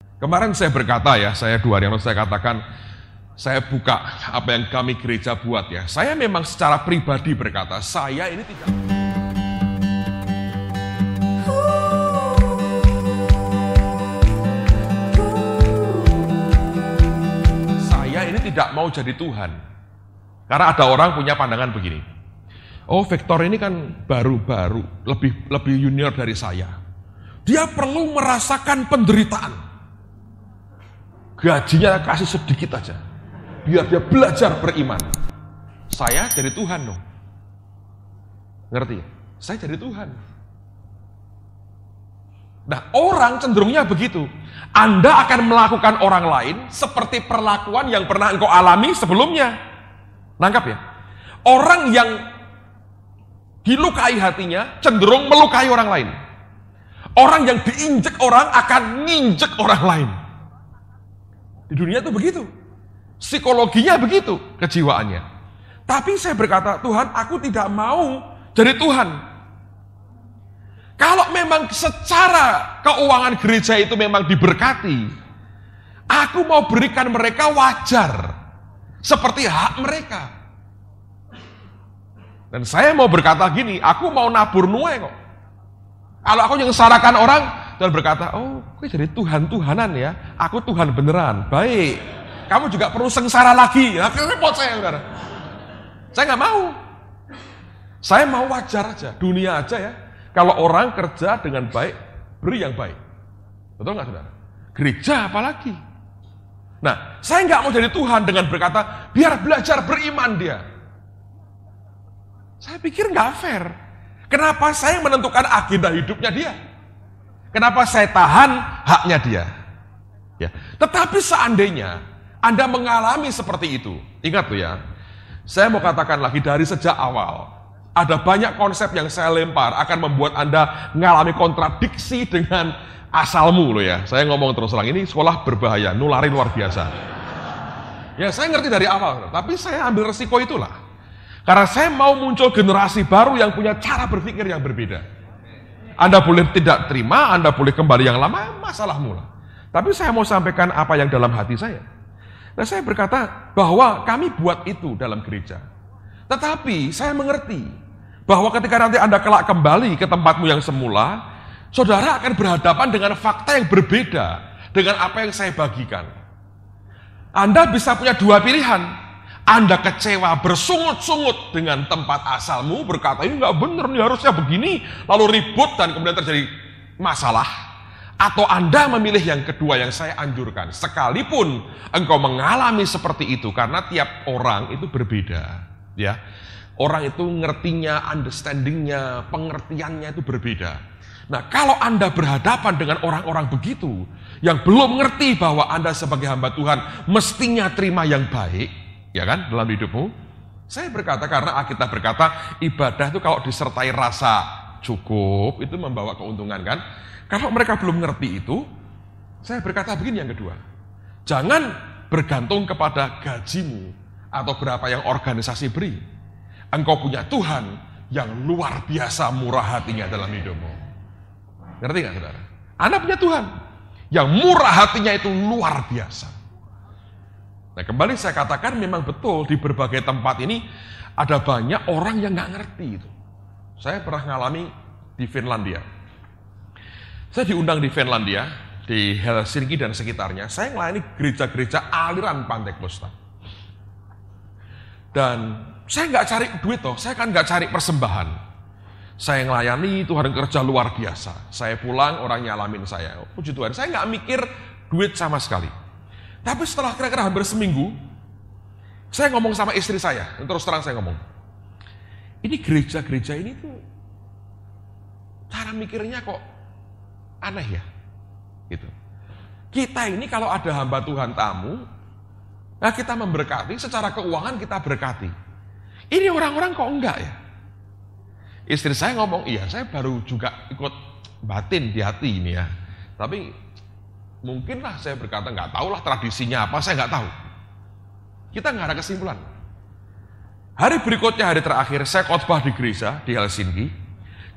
Kemarin saya berkata ya, saya 2 hari lalu saya katakan, saya buka apa yang kami gereja buat ya. Saya memang secara pribadi berkata, saya ini tidak... Saya ini tidak mau jadi Tuhan. Karena ada orang punya pandangan begini. Oh, Victor ini kan baru-baru, lebih junior dari saya. Dia perlu merasakan penderitaan. Gajinya kasih sedikit aja, biar dia belajar beriman. Saya jadi Tuhan dong. Ngerti? Saya jadi Tuhan. Nah, orang cenderungnya begitu. Anda akan melakukan orang lain seperti perlakuan yang pernah engkau alami sebelumnya. Nangkap ya? Orang yang dilukai hatinya cenderung melukai orang lain. Orang yang diinjek orang akan nginjek orang lain. Di dunia itu begitu. Psikologinya begitu, kejiwaannya. Tapi saya berkata, Tuhan, aku tidak mau jadi Tuhan. Kalau memang secara keuangan gereja itu memang diberkati, aku mau berikan mereka wajar, seperti hak mereka. Dan saya mau berkata gini, aku mau nabur nuai kok. Kalau aku yang sarakan orang, dan berkata, oh, kok jadi Tuhan-Tuhanan ya? Aku Tuhan beneran, baik. Kamu juga perlu sengsara lagi. Nah, repot saya, saudara. Saya nggak mau. Saya mau wajar aja, dunia aja ya. Kalau orang kerja dengan baik, beri yang baik. Betul nggak, saudara? Gereja apalagi. Nah, saya nggak mau jadi Tuhan dengan berkata, biar belajar beriman dia. Saya pikir nggak fair. Kenapa saya menentukan agenda hidupnya dia? Kenapa saya tahan haknya dia? Ya. Tetapi seandainya Anda mengalami seperti itu, ingat tuh ya, saya mau katakan lagi dari sejak awal, ada banyak konsep yang saya lempar akan membuat Anda mengalami kontradiksi dengan asalmu loh ya. Saya ngomong terus terang, ini sekolah berbahaya, nulari luar biasa. Ya saya ngerti dari awal, tapi saya ambil resiko itulah. Karena saya mau muncul generasi baru yang punya cara berpikir yang berbeda. Anda boleh tidak terima, Anda boleh kembali yang lama, masalahmu lah. Tapi saya mau sampaikan apa yang dalam hati saya. Nah, saya berkata bahwa kami buat itu dalam gereja. Tetapi saya mengerti bahwa ketika nanti Anda kelak kembali ke tempatmu yang semula, saudara akan berhadapan dengan fakta yang berbeda dengan apa yang saya bagikan. Anda bisa punya 2 pilihan. Anda kecewa, bersungut-sungut dengan tempat asalmu, berkata ini nggak benar nih, harusnya begini, lalu ribut dan kemudian terjadi masalah. Atau Anda memilih yang kedua yang saya anjurkan, sekalipun engkau mengalami seperti itu, karena tiap orang itu berbeda, ya. Orang itu ngertinya, understandingnya, pengertiannya itu berbeda. Nah, kalau Anda berhadapan dengan orang-orang begitu, yang belum ngerti bahwa Anda sebagai hamba Tuhan mestinya terima yang baik, ya kan, dalam hidupmu. Saya berkata karena Alkitab berkata ibadah itu kalau disertai rasa cukup itu membawa keuntungan kan. Kalau mereka belum ngerti itu, saya berkata begini yang kedua. Jangan bergantung kepada gajimu atau berapa yang organisasi beri. Engkau punya Tuhan yang luar biasa murah hatinya dalam hidupmu. Ngerti nggak, saudara? Anda punya Tuhan yang murah hatinya itu luar biasa. Nah, kembali saya katakan memang betul di berbagai tempat ini ada banyak orang yang nggak ngerti itu. Saya pernah ngalami di Finlandia. Saya diundang di Finlandia, di Helsinki dan sekitarnya. Saya melayani gereja-gereja aliran Pantekosta. Dan saya nggak cari duit toh, saya kan nggak cari persembahan. Saya melayani, Tuhan kerja luar biasa. Saya pulang, orang nyalamin saya. Oh, puji Tuhan, saya nggak mikir duit sama sekali. Tapi setelah kira-kira hampir seminggu, saya ngomong sama istri saya, terus terang saya ngomong, ini gereja-gereja ini tuh cara mikirnya kok aneh ya, gitu. Kita ini kalau ada hamba Tuhan tamu, nah kita memberkati, secara keuangan kita berkati. Ini orang-orang kok enggak ya? Istri saya ngomong, iya saya baru juga ikut batin di hati ini ya, tapi mungkinlah saya berkata, nggak tahulah tradisinya apa, saya nggak tahu. Kita nggak ada kesimpulan. Hari berikutnya, hari terakhir, saya khotbah di gereja di Helsinki.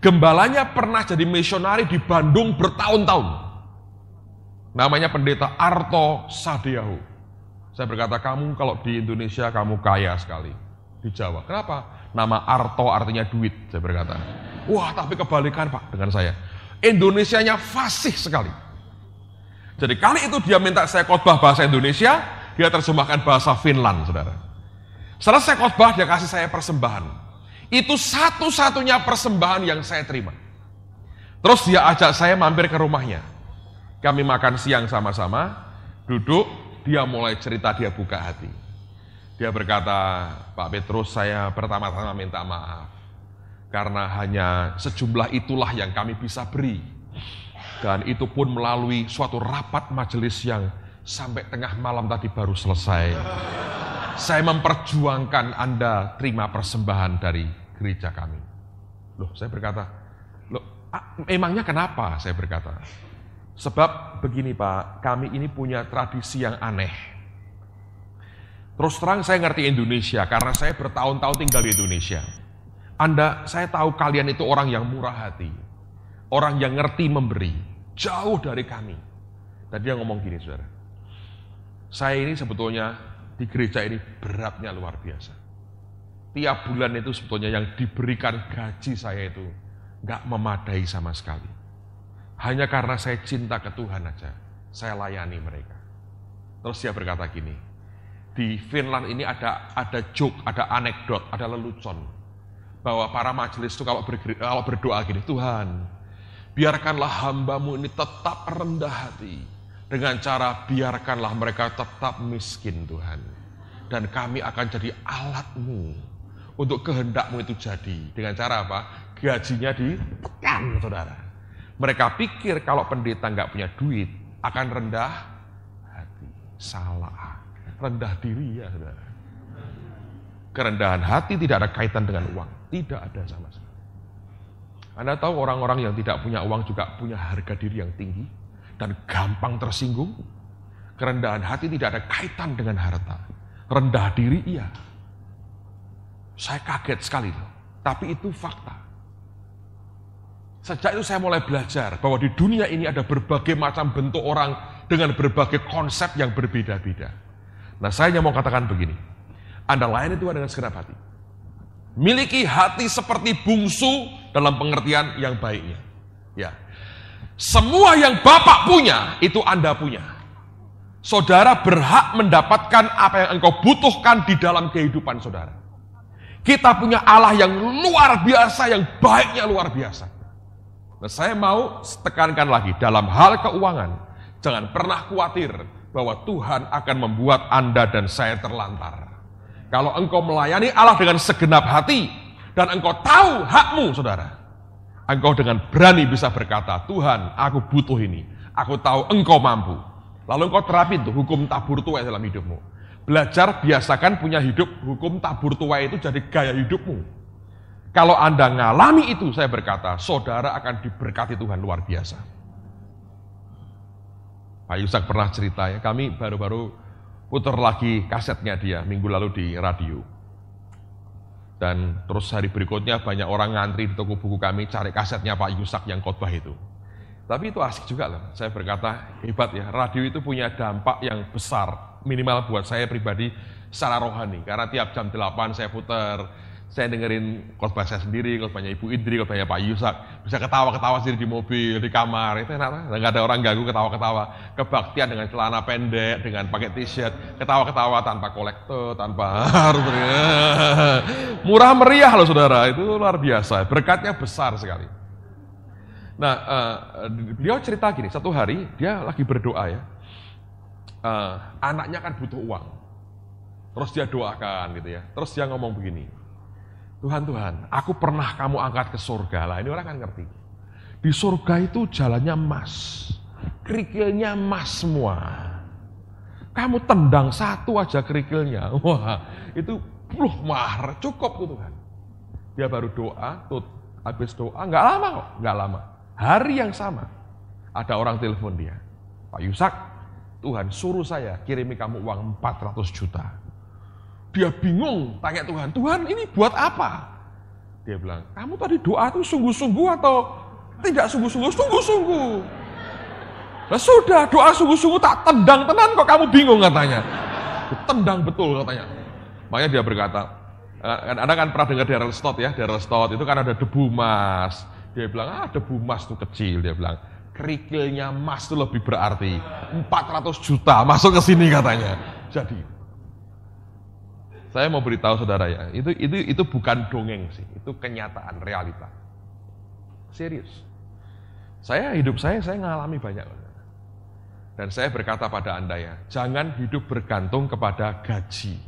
Gembalanya pernah jadi misionari di Bandung bertahun-tahun. Namanya pendeta Arto Sadeahu. Saya berkata, kamu kalau di Indonesia kamu kaya sekali. Di Jawa. Kenapa? Nama Arto artinya duit, saya berkata. Wah, tapi kebalikan Pak dengan saya. Indonesianya fasih sekali. Jadi kali itu dia minta saya khotbah bahasa Indonesia, dia terjemahkan bahasa Finland, saudara. Selesai khotbah, dia kasih saya persembahan. Itu satu-satunya persembahan yang saya terima. Terus dia ajak saya mampir ke rumahnya. Kami makan siang sama-sama, duduk, dia mulai cerita, dia buka hati. Dia berkata, Pak Petrus, saya pertama-tama minta maaf. Karena hanya sejumlah itulah yang kami bisa beri. Dan itu pun melalui suatu rapat majelis yang sampai tengah malam tadi baru selesai. Saya memperjuangkan Anda terima persembahan dari gereja kami. Loh, saya berkata, loh, emangnya kenapa? Saya berkata, sebab begini Pak, kami ini punya tradisi yang aneh. Terus terang saya ngerti Indonesia, karena saya bertahun-tahun tinggal di Indonesia. Saya tahu kalian itu orang yang murah hati. Orang yang ngerti memberi, jauh dari kami. Dan dia ngomong gini, saudara. Saya ini sebetulnya di gereja ini beratnya luar biasa. Tiap bulan itu sebetulnya yang diberikan gaji saya itu gak memadai sama sekali. Hanya karena saya cinta ke Tuhan aja, saya layani mereka. Terus dia berkata gini, di Finland ini ada joke, ada anekdot, ada lelucon. Bahwa para majelis itu kalau berdoa gini, Tuhan, biarkanlah hambamu ini tetap rendah hati. Dengan cara biarkanlah mereka tetap miskin Tuhan. Dan kami akan jadi alatmu untuk kehendakmu itu jadi. Dengan cara apa? Gajinya ditekan, saudara. Mereka pikir kalau pendeta nggak punya duit, akan rendah hati. Salah. Rendah diri ya, saudara. Kerendahan hati tidak ada kaitan dengan uang. Tidak ada sama sekali. Anda tahu orang-orang yang tidak punya uang juga punya harga diri yang tinggi dan gampang tersinggung. Kerendahan hati tidak ada kaitan dengan harta. Rendah diri iya. Saya kaget sekali loh. Tapi itu fakta. Sejak itu saya mulai belajar bahwa di dunia ini ada berbagai macam bentuk orang dengan berbagai konsep yang berbeda-beda. Nah, saya hanya mau katakan begini. Anda layani Tuhan dengan segenap hati. Miliki hati seperti bungsu dalam pengertian yang baiknya. Ya. Semua yang Bapak punya, itu Anda punya. Saudara berhak mendapatkan apa yang engkau butuhkan di dalam kehidupan saudara. Kita punya Allah yang luar biasa, yang baiknya luar biasa. Nah, saya mau tekankan lagi, dalam hal keuangan, jangan pernah khawatir bahwa Tuhan akan membuat Anda dan saya terlantar. Kalau engkau melayani Allah dengan segenap hati, dan engkau tahu hakmu, saudara, engkau dengan berani bisa berkata, Tuhan, aku butuh ini. Aku tahu engkau mampu. Lalu engkau terapin tuh hukum tabur tuai dalam hidupmu. Belajar, biasakan punya hidup, hukum tabur tuai itu jadi gaya hidupmu. Kalau Anda ngalami itu, saya berkata, saudara akan diberkati Tuhan luar biasa. Pak Yusak pernah cerita ya, kami baru-baru putar lagi kasetnya dia minggu lalu di radio. Dan terus hari berikutnya banyak orang ngantri di toko buku kami cari kasetnya Pak Yusak yang khotbah itu. Tapi itu asik juga loh. Saya berkata, hebat ya, radio itu punya dampak yang besar, minimal buat saya pribadi secara rohani. Karena tiap jam 8 saya putar, saya dengerin khotbah saya sendiri, khotbahnya Ibu Indri, khotbahnya Pak Yusak. Bisa ketawa-ketawa sendiri di mobil, di kamar, itu enak. Nggak ada orang ganggu, ketawa-ketawa. Kebaktian dengan celana pendek, dengan pakai t-shirt, ketawa-ketawa tanpa kolektor, tanpa harus murah meriah loh saudara, itu luar biasa. Berkatnya besar sekali. Nah, beliau cerita gini, satu hari dia lagi berdoa ya, anaknya kan butuh uang, terus dia doakan gitu ya, terus dia ngomong begini, Tuhan, aku pernah kamu angkat ke surga. Lah ini orang kan ngerti. Di surga itu jalannya emas. Kerikilnya emas semua. Kamu tendang satu aja kerikilnya. Wah, itu mahar cukup tuh Tuhan. Dia baru doa, habis doa, nggak lama kok, nggak lama. Hari yang sama, ada orang telepon dia. Pak Yusak, Tuhan suruh saya kirimi kamu uang 400 juta. Dia bingung, tanya Tuhan, Tuhan ini buat apa? Dia bilang, kamu tadi doa itu sungguh-sungguh atau tidak sungguh-sungguh? Sungguh-sungguh. Nah sudah, doa sungguh-sungguh tak tendang tenan kok kamu bingung katanya. Tendang betul katanya. Makanya dia berkata, Anda kan pernah dengar Darrell Stott ya, Darrell Stott itu kan ada debu emas. Dia bilang, debu emas itu kecil, dia bilang. Kerikilnya emas itu lebih berarti. 400 juta masuk ke sini katanya. Jadi, saya mau beritahu saudara ya, itu bukan dongeng sih, itu kenyataan, realita. Serius. Hidup saya ngalami banyak. Dan saya berkata pada Anda ya, jangan hidup bergantung kepada gaji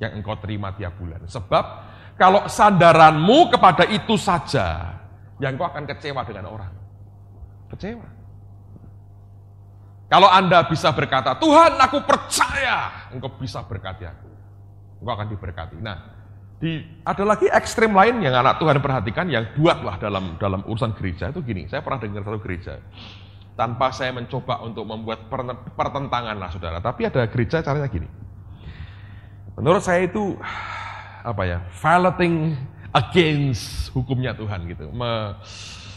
yang engkau terima tiap bulan. Sebab kalau sandaranmu kepada itu saja, yang engkau akan kecewa dengan orang. Kecewa. Kalau Anda bisa berkata, Tuhan aku percaya, engkau bisa berkati aku. Engkau akan diberkati. Nah, ada lagi ekstrem lain yang anak Tuhan perhatikan, yang buatlah dalam urusan gereja itu gini. Saya pernah dengar satu gereja, tanpa saya mencoba untuk membuat pertentangan lah saudara. Tapi ada gereja caranya gini. Menurut saya itu, violating against hukumnya Tuhan gitu.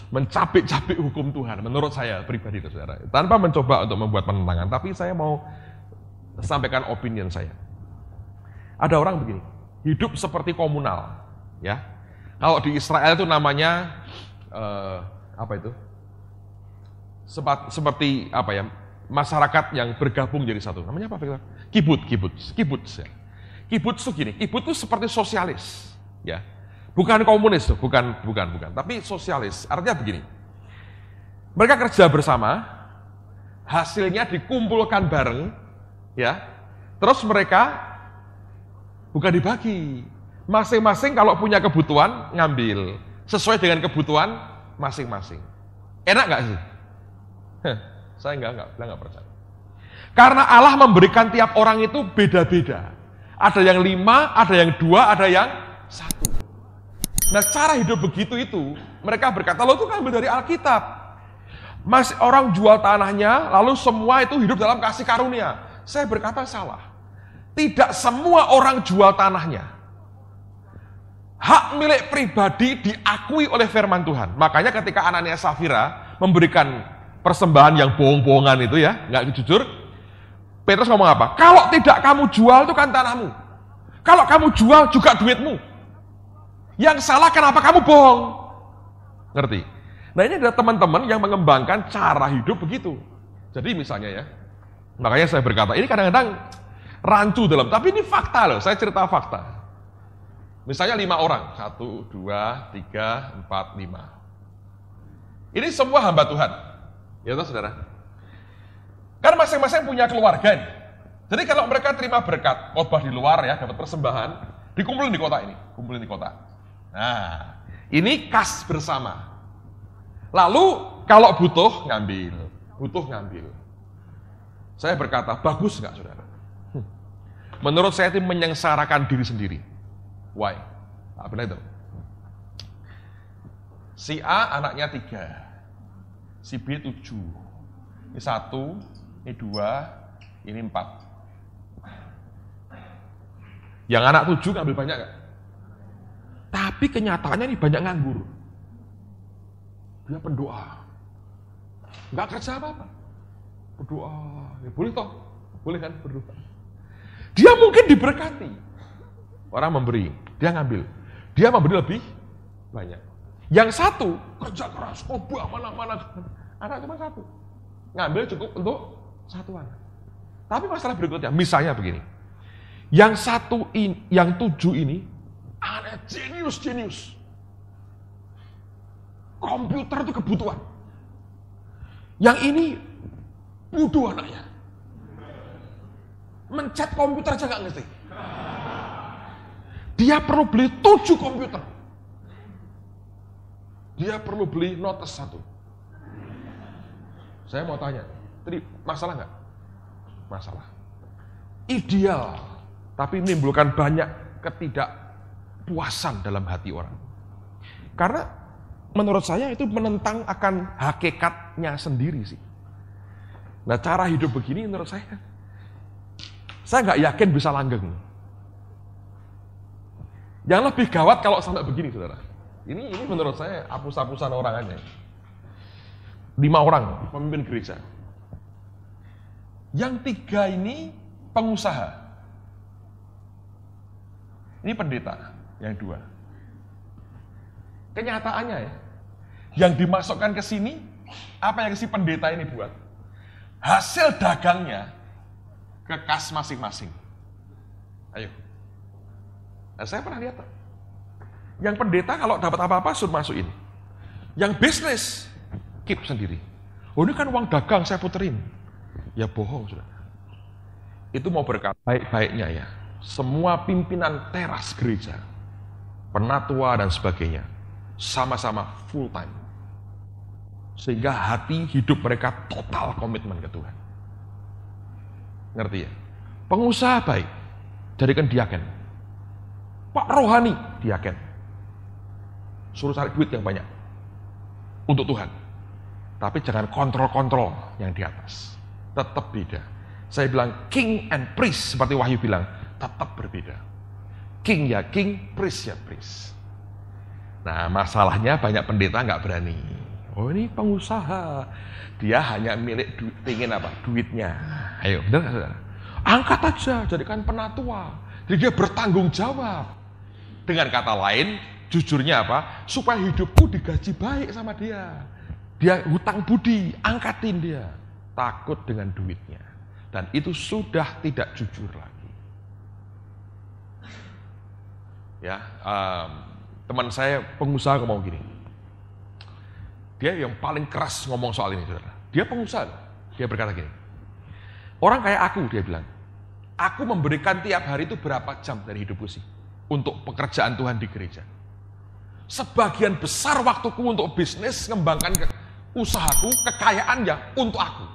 Mencapik-capik hukum Tuhan, menurut saya pribadi itu saudara. Tanpa mencoba untuk membuat penentangan, tapi saya mau sampaikan opinion saya. Ada orang begini, hidup seperti komunal, ya. Kalau di Israel itu namanya seperti masyarakat yang bergabung jadi satu. Namanya apa? Kibbutz. Ya. Kibbutz itu gini, kibbutz itu seperti sosialis, ya. Bukan komunis tuh, bukan. Tapi sosialis. Artinya begini. Mereka kerja bersama, hasilnya dikumpulkan bareng, ya. Terus mereka bukan dibagi. Masing-masing kalau punya kebutuhan ngambil sesuai dengan kebutuhan masing-masing. Enak nggak sih? Saya nggak percaya. Karena Allah memberikan tiap orang itu beda-beda. Ada yang 5, ada yang 2, ada yang 1. Nah cara hidup begitu itu, mereka berkata, lo tuh ngambil dari Alkitab. Masih orang jual tanahnya, lalu semua itu hidup dalam kasih karunia. Saya berkata salah. Tidak semua orang jual tanahnya. Hak milik pribadi diakui oleh firman Tuhan. Makanya ketika Anania Safira memberikan persembahan yang bohong-bohongan itu ya, nggak jujur, Petrus ngomong apa? Kalau tidak kamu jual itu kan tanahmu. Kalau kamu jual juga duitmu. Yang salah kenapa kamu bohong? Ngerti? Nah ini ada teman-teman yang mengembangkan cara hidup begitu. Jadi misalnya ya, makanya saya berkata, ini kadang-kadang rancu dalam, tapi ini fakta loh, saya cerita fakta. Misalnya 5 orang, 1, 2, 3, 4, 5. Ini semua hamba Tuhan. Ya toh saudara? Kan masing-masing punya keluarga nih. Jadi kalau mereka terima berkat, khotbah di luar ya, dapat persembahan, dikumpulin di kota ini, kumpulin di kota. Nah, ini kas bersama. Lalu kalau butuh ngambil. Saya berkata, bagus nggak saudara? Menurut saya itu menyengsarakan diri sendiri. Why? Apa itu? Si A anaknya 3, si B 7, ini 1, ini 2, ini 4. Yang anak 7 ngambil banyak nggak? Tapi kenyataannya ini banyak nganggur. Dia pendoa. Nggak kerja apa-apa. Berdoa. Ya, boleh toh? Boleh kan berdoa. Dia mungkin diberkati. Orang memberi. Dia ngambil. Dia memberi lebih banyak. Yang satu, kerja keras, khotbah mana-mana. Anak cuma 1. Ngambil cukup untuk 1 anak. Tapi masalah berikutnya, misalnya begini. Yang 7 ini, anak jenius. Komputer itu kebutuhan. Yang ini bodoh anaknya. Mencet komputer aja nggak ngerti. Dia perlu beli 7 komputer. Dia perlu beli notes 1. Saya mau tanya, tadi masalah nggak? Masalah. Ideal, tapi menimbulkan banyak ketidakpuasan dalam hati orang. Karena menurut saya itu menentang akan hakikatnya sendiri sih. Nah cara hidup begini menurut saya nggak yakin bisa langgeng. Yang lebih gawat kalau sampai begini saudara. Ini menurut saya hapus-hapusan orang aja. 5 orang pemimpin gereja. Yang tiga ini pengusaha. Ini pendeta, yang dua. Kenyataannya ya, yang dimasukkan ke sini, apa yang si pendeta ini buat? Hasil dagangnya ke kas masing-masing. Ayo. Nah, saya pernah lihat. Yang pendeta kalau dapat apa-apa suruh masukin. Yang bisnis, keep sendiri. Oh ini kan uang dagang saya puterin. Ya bohong sudah. Itu mau berkata baik-baiknya ya. Semua pimpinan teras gereja, penatua dan sebagainya, sama-sama full time. Sehingga hati hidup mereka total komitmen ke Tuhan. Ngerti ya? Pengusaha baik, jadikan diaken. Pak rohani, diaken. Suruh cari duit yang banyak. Untuk Tuhan. Tapi jangan kontrol-kontrol yang di atas. Tetap beda. Saya bilang king and priest, seperti Wahyu bilang, tetap berbeda. King ya king, priest ya priest. Nah masalahnya banyak pendeta nggak berani. Oh ini pengusaha, dia hanya milik ingin apa? Duitnya. Ayo, benar nggak? Angkat aja, jadikan penatua. Jadi dia bertanggung jawab. Dengan kata lain, jujurnya apa? Supaya hidupku digaji baik sama dia. Dia hutang budi, angkatin dia. Takut dengan duitnya. Dan itu sudah tidak jujur lagi. Ya, teman saya pengusaha ngomong gini. Dia yang paling keras ngomong soal ini, saudara. Dia pengusaha. Dia berkata gini. Orang kayak aku, dia bilang. Aku memberikan tiap hari itu berapa jam dari hidupku sih? Untuk pekerjaan Tuhan di gereja. Sebagian besar waktuku untuk bisnis, mengembangkan usahaku, kekayaannya untuk aku.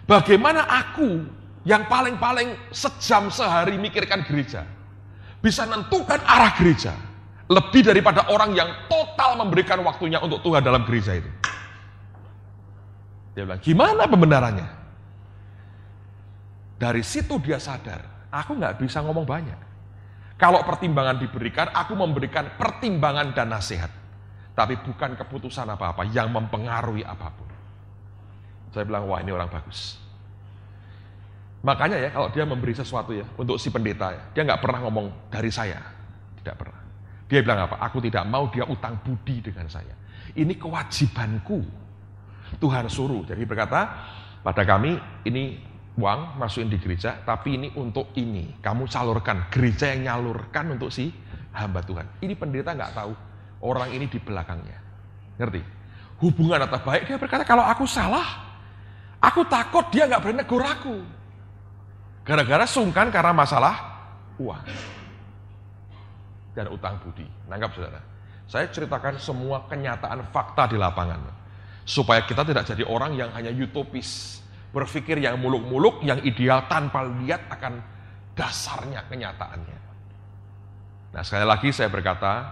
Bagaimana aku yang paling-paling sejam sehari mikirkan gereja, bisa menentukan arah gereja, lebih daripada orang yang total memberikan waktunya untuk Tuhan dalam gereja itu. Dia bilang, gimana pembenarannya? Dari situ dia sadar, aku nggak bisa ngomong banyak. Kalau pertimbangan diberikan, aku memberikan pertimbangan dan nasihat. Tapi bukan keputusan apa-apa yang mempengaruhi apapun. Saya bilang, wah ini orang bagus. Makanya ya, kalau dia memberi sesuatu ya, untuk si pendeta ya, dia nggak pernah ngomong dari saya. Tidak pernah. Dia bilang apa? Aku tidak mau dia utang budi dengan saya. Ini kewajibanku. Tuhan suruh. Jadi berkata, pada kami ini uang masukin di gereja, tapi ini untuk ini. Kamu salurkan, gereja yang nyalurkan untuk si hamba Tuhan. Ini pendeta nggak tahu, orang ini di belakangnya. Ngerti? Hubungan atau baik, dia berkata, kalau aku salah, aku takut dia nggak berani negur aku. Gara-gara sungkan karena masalah uang. Dan utang budi. Nanggap saudara. Saya ceritakan semua kenyataan fakta di lapangan. Supaya kita tidak jadi orang yang hanya utopis. Berpikir yang muluk-muluk, yang ideal tanpa lihat akan dasarnya kenyataannya. Nah sekali lagi saya berkata,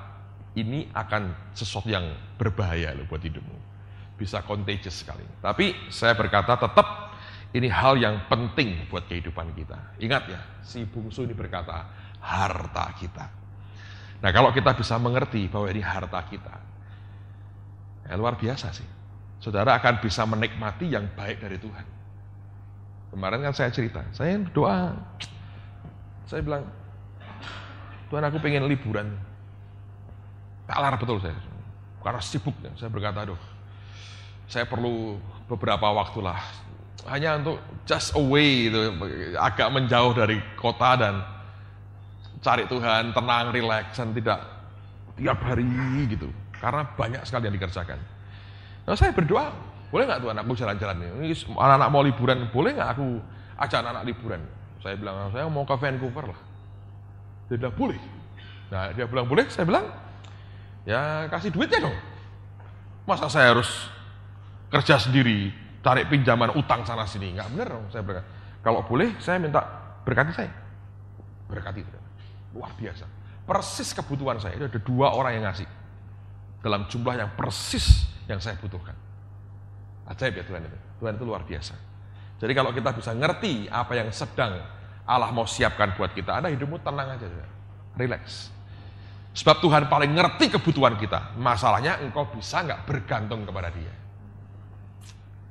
ini akan sesuatu yang berbahaya loh buat hidupmu. Bisa contagious sekali. Tapi saya berkata tetap ini hal yang penting buat kehidupan kita. Ingat ya, si bungsu ini berkata, harta kita. Nah kalau kita bisa mengerti bahwa ini harta kita, ya luar biasa sih. Saudara akan bisa menikmati yang baik dari Tuhan. Kemarin kan saya cerita, saya doa, saya bilang, Tuhan aku pengen liburan. Tak lar betul saya, karena sibuknya. Saya berkata, aduh, saya perlu beberapa waktu lah, hanya untuk just away, itu, agak menjauh dari kota dan cari Tuhan, tenang, relax, dan tidak tiap hari gitu. Karena banyak sekali yang dikerjakan. Nah saya berdoa, boleh nggak Tuhan aku jalan-jalan ini? Anak-anak mau liburan, boleh nggak aku ajak anak-anak liburan? Saya bilang, saya mau ke Vancouver lah. Dia bilang, boleh. Nah dia bilang, boleh, saya bilang, ya kasih duitnya dong. Masa saya harus kerja sendiri, cari pinjaman utang sana sini? Nggak bener dong, saya berkata. Kalau boleh, saya minta berkati saya. Berkati, luar biasa. Persis kebutuhan saya, itu ada 2 orang yang ngasih. Dalam jumlah yang persis yang saya butuhkan. Ajaib ya Tuhan itu. Tuhan itu luar biasa. Jadi kalau kita bisa ngerti apa yang sedang Allah mau siapkan buat kita, Anda hidupmu tenang aja, relax. Sebab Tuhan paling ngerti kebutuhan kita. Masalahnya engkau bisa nggak bergantung kepada Dia.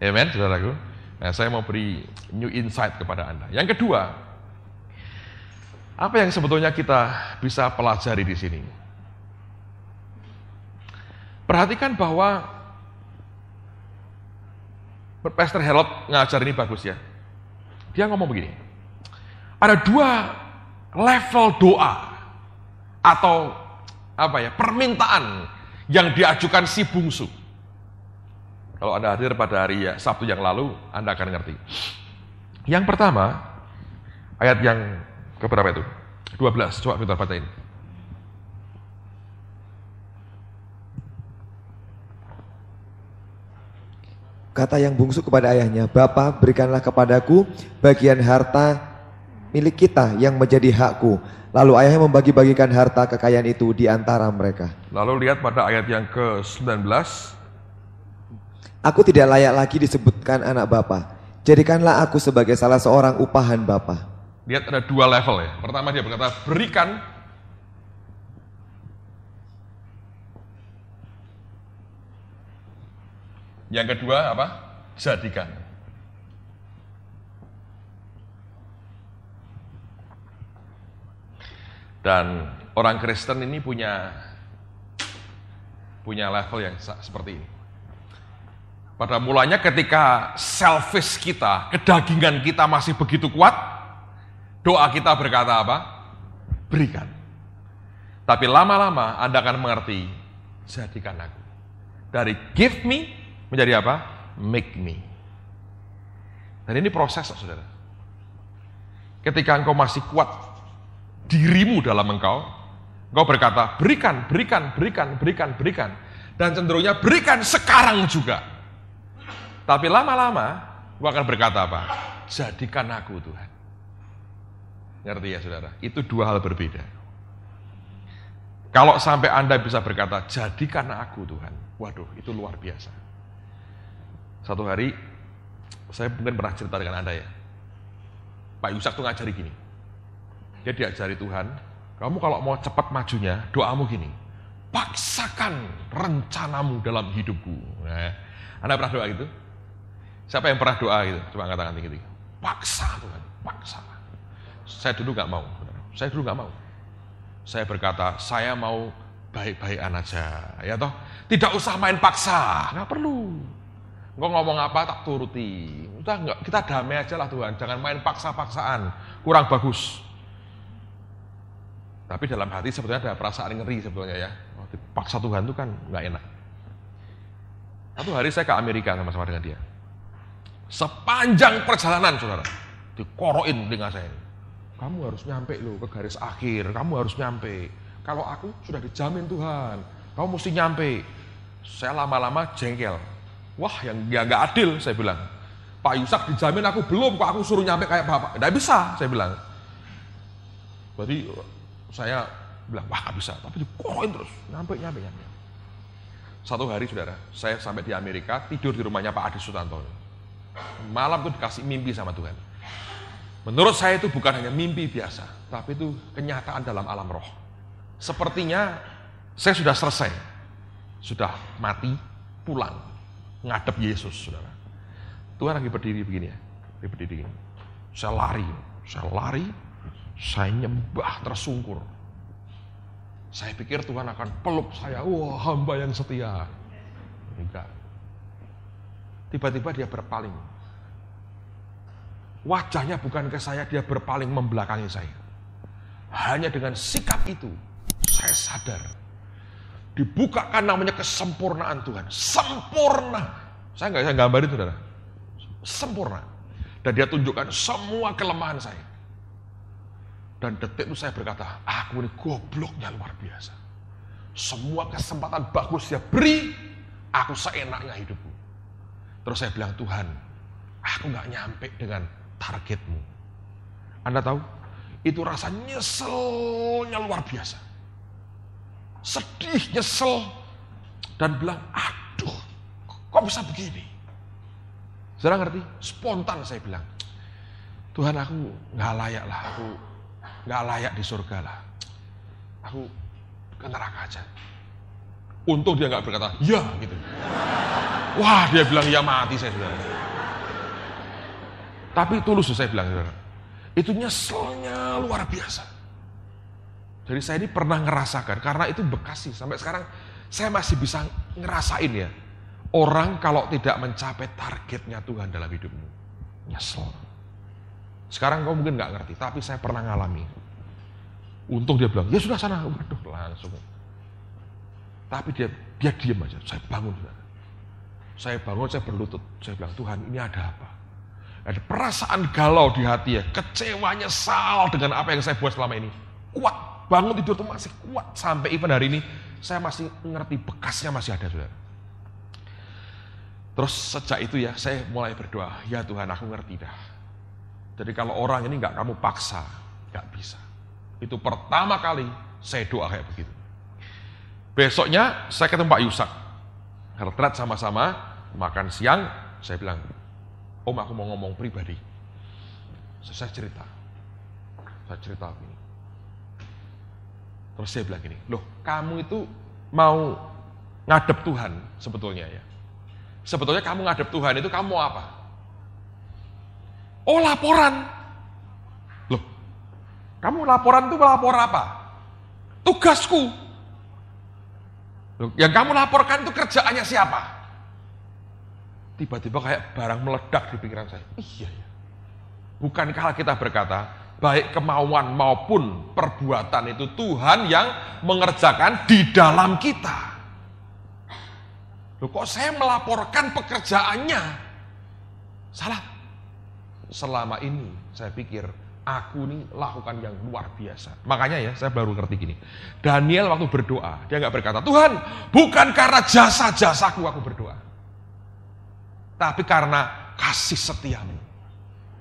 Amen, saudaraku. Nah, saya mau beri new insight kepada Anda. Yang kedua, apa yang sebetulnya kita bisa pelajari di sini? Perhatikan bahwa Pastor Harold ngajar ini bagus ya. Dia ngomong begini, ada dua level doa atau permintaan yang diajukan si bungsu. Kalau Anda hadir pada hari Sabtu yang lalu, Anda akan ngerti. Yang pertama, ayat yang keberapa itu? 12, coba kita bacain. Kata yang bungsu kepada ayahnya, "Bapa, berikanlah kepadaku bagian harta milik kita yang menjadi hakku." Lalu ayahnya membagi-bagikan harta kekayaan itu di antara mereka. Lalu lihat pada ayat yang ke-19. "Aku tidak layak lagi disebutkan anak Bapa. Jadikanlah aku sebagai salah seorang upahan Bapa." Lihat ada dua level ya. Pertama dia berkata, berikan. Yang kedua apa? Jadikan. Dan orang Kristen ini punya level yang seperti ini. Pada mulanya ketika selfish kita, kedagingan kita masih begitu kuat, doa kita berkata apa? Berikan. Tapi lama-lama Anda akan mengerti, jadikan aku. Dari give me menjadi apa? Make me. Dan ini proses, saudara. Ketika engkau masih kuat dirimu dalam engkau berkata, berikan, berikan, berikan, berikan, berikan. Dan cenderungnya berikan sekarang juga. Tapi lama-lama, gua akan berkata apa? Jadikan aku Tuhan. Ngerti ya saudara? Itu dua hal berbeda. Kalau sampai Anda bisa berkata, jadikan aku Tuhan. Waduh, itu luar biasa. Satu hari, saya mungkin pernah cerita dengan Anda ya. Pak Yusak tuh ngajari gini. Dia diajari Tuhan, kamu kalau mau cepat majunya, doamu gini. Paksakan rencanamu dalam hidupku. Nah, Anda pernah doa gitu? Siapa yang pernah doa gitu? Coba angkat tangan tinggi-tinggi. Paksa Tuhan, paksa. Saya dulu nggak mau. Saya berkata, saya mau baik-baikan aja. Ya toh, tidak usah main paksa, nggak perlu. Engkau ngomong apa tak turuti. Udah enggak, kita damai aja lah Tuhan. Jangan main paksa-paksaan, kurang bagus. Tapi dalam hati sebetulnya ada perasaan ngeri sebetulnya ya. Paksa Tuhan itu kan nggak enak. Satu hari saya ke Amerika sama-sama dengan dia. Sepanjang perjalanan saudara, dikoroin dengan saya. Kamu harus nyampe loh ke garis akhir, kamu harus nyampe. Kalau aku sudah dijamin Tuhan, kamu mesti nyampe. Saya lama-lama jengkel. Wah, yang nggak adil, saya bilang. Pak Yusak dijamin aku belum, kok aku suruh nyampe kayak Bapak. Nggak bisa, saya bilang. Berarti saya bilang, wah nggak bisa. Tapi dikoroin terus, nyampe. Satu hari saudara, saya sampai di Amerika, tidur di rumahnya Pak Adi Sutanto. Malam itu dikasih mimpi sama Tuhan. Menurut saya itu bukan hanya mimpi biasa, tapi itu kenyataan dalam alam roh. Sepertinya saya sudah selesai, sudah mati, pulang, ngadep Yesus, saudara. Tuhan lagi berdiri begini ya, berdiri begini. Saya lari, saya nyembah tersungkur. Saya pikir Tuhan akan peluk saya, wah hamba yang setia. Enggak. Tiba-tiba dia berpaling. Wajahnya bukan ke saya, dia berpaling membelakangi saya. Hanya dengan sikap itu, saya sadar. Dibukakan namanya kesempurnaan Tuhan. Sempurna. Saya nggak bisa gambarin saudara. Sempurna. Dan dia tunjukkan semua kelemahan saya. Dan detik itu saya berkata, aku ini gobloknya luar biasa. Semua kesempatan bagus dia beri, aku seenaknya hidupku. Terus saya bilang, Tuhan, aku nggak nyampe dengan targetmu. Anda tahu, itu rasa nyeselnya luar biasa. Sedih, nyesel, dan bilang, aduh, kok bisa begini? Saudara ngerti? Spontan saya bilang, Tuhan aku nggak layak lah, aku nggak layak di surga lah. Aku ke neraka aja. Untung dia nggak berkata, ya gitu. Wah dia bilang, ya mati saya saudara. Tapi tulus saya bilang, saudara. Itu nyeselnya luar biasa. Jadi saya ini pernah ngerasakan, karena itu bekas sih. Sampai sekarang saya masih bisa ngerasain ya. Orang kalau tidak mencapai targetnya Tuhan dalam hidupmu, nyesel. Sekarang kau mungkin gak ngerti, tapi saya pernah ngalami. Untung dia bilang, ya sudah sana, waduh langsung. Tapi dia diam aja, saya bangun. Saya bangun, saya berlutut. Saya bilang, Tuhan ini ada apa? Ada perasaan galau di hati ya, kecewa, nyesal dengan apa yang saya buat selama ini. Kuat, bangun tidur itu masih kuat. Sampai even hari ini, saya masih ngerti bekasnya masih ada, saudara. Terus sejak itu ya, saya mulai berdoa, ya Tuhan aku ngerti dah. Jadi kalau orang ini gak kamu paksa, gak bisa. Itu pertama kali saya doa kayak begitu. Besoknya saya ketemu Pak Yusak. Retret sama-sama, makan siang, saya bilang, Om aku mau ngomong pribadi. Saya cerita begini. Terus saya bilang gini, loh kamu itu mau ngadep Tuhan sebetulnya ya. Sebetulnya kamu ngadep Tuhan itu kamu mau apa? Oh laporan. Loh, kamu laporan itu lapor apa? Tugasku. Loh, yang kamu laporkan itu kerjaannya siapa? Tiba-tiba kayak barang meledak di pikiran saya. Iya ya. Bukankah kita berkata, baik kemauan maupun perbuatan itu Tuhan yang mengerjakan di dalam kita. Loh kok saya melaporkan pekerjaannya? Salah. Selama ini saya pikir aku ini lakukan yang luar biasa. Makanya ya saya baru ngerti gini. Daniel waktu berdoa, dia nggak berkata, Tuhan bukan karena jasa-jasaku aku berdoa. Tapi karena kasih setiamu.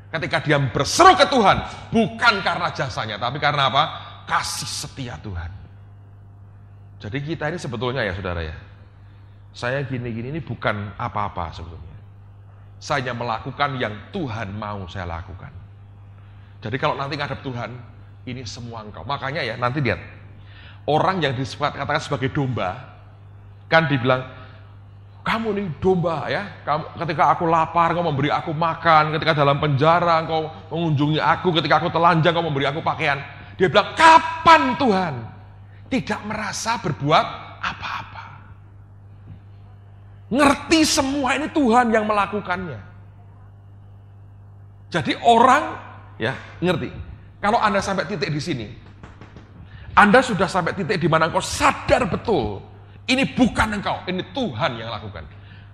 Ketika dia berseru ke Tuhan, bukan karena jasanya, tapi karena apa? Kasih setia Tuhan. Jadi kita ini sebetulnya ya saudara ya, saya gini-gini ini bukan apa-apa sebetulnya. Saya melakukan yang Tuhan mau saya lakukan. Jadi kalau nanti ngadep Tuhan, ini semua engkau. Makanya ya nanti lihat, orang yang dikatakan sebagai domba, kan dibilang, kamu nih domba ya, ketika aku lapar kau memberi aku makan, ketika dalam penjara kau mengunjungi aku, ketika aku telanjang kau memberi aku pakaian. Dia bilang, kapan Tuhan tidak merasa berbuat apa-apa? Ngerti semua ini Tuhan yang melakukannya. Jadi orang ya ngerti. Kalau Anda sampai titik di sini, Anda sudah sampai titik di mana engkau sadar betul ini bukan engkau, ini Tuhan yang lakukan.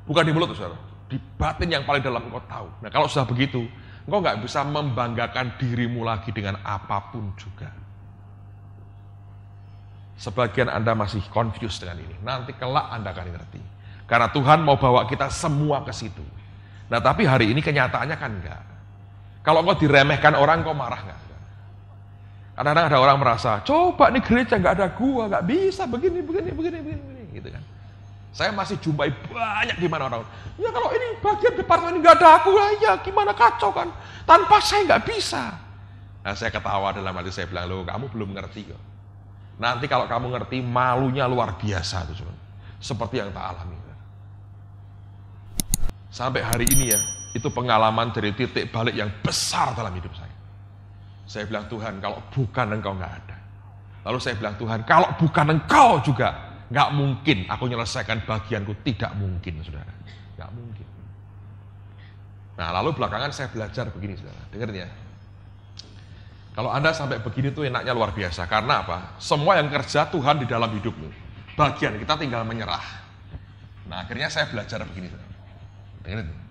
Bukan di mulut, saudara. Di batin yang paling dalam engkau tahu. Nah kalau sudah begitu, engkau nggak bisa membanggakan dirimu lagi dengan apapun juga. Sebagian Anda masih confused dengan ini. Nanti kelak Anda akan ngerti. Karena Tuhan mau bawa kita semua ke situ. Nah tapi hari ini kenyataannya kan enggak. Kalau engkau diremehkan orang, engkau marah enggak? Kadang-kadang ada orang merasa, coba nih gereja nggak ada gua, nggak bisa begini, gitu kan. Saya masih jumpai banyak di mana orang, ya kalau ini bagian departemen nggak ada aku, ya gimana kacau kan, tanpa saya nggak bisa. Nah saya ketawa dalam hati saya bilang, loh kamu belum ngerti kok. Nanti kalau kamu ngerti, malunya luar biasa tuh, seperti yang tak alami. Sampai hari ini ya, itu pengalaman dari titik balik yang besar dalam hidup saya. Saya bilang, Tuhan kalau bukan engkau nggak ada. Lalu saya bilang, Tuhan kalau bukan engkau juga nggak mungkin aku menyelesaikan bagianku. Tidak mungkin saudara, nggak mungkin. Nah lalu belakangan saya belajar begini saudara, dengerin ya. Kalau Anda sampai begini tuh enaknya luar biasa. Karena apa? Semua yang kerja Tuhan di dalam hidupmu. Bagian kita tinggal menyerah. Nah akhirnya saya belajar begini saudara, dengerin.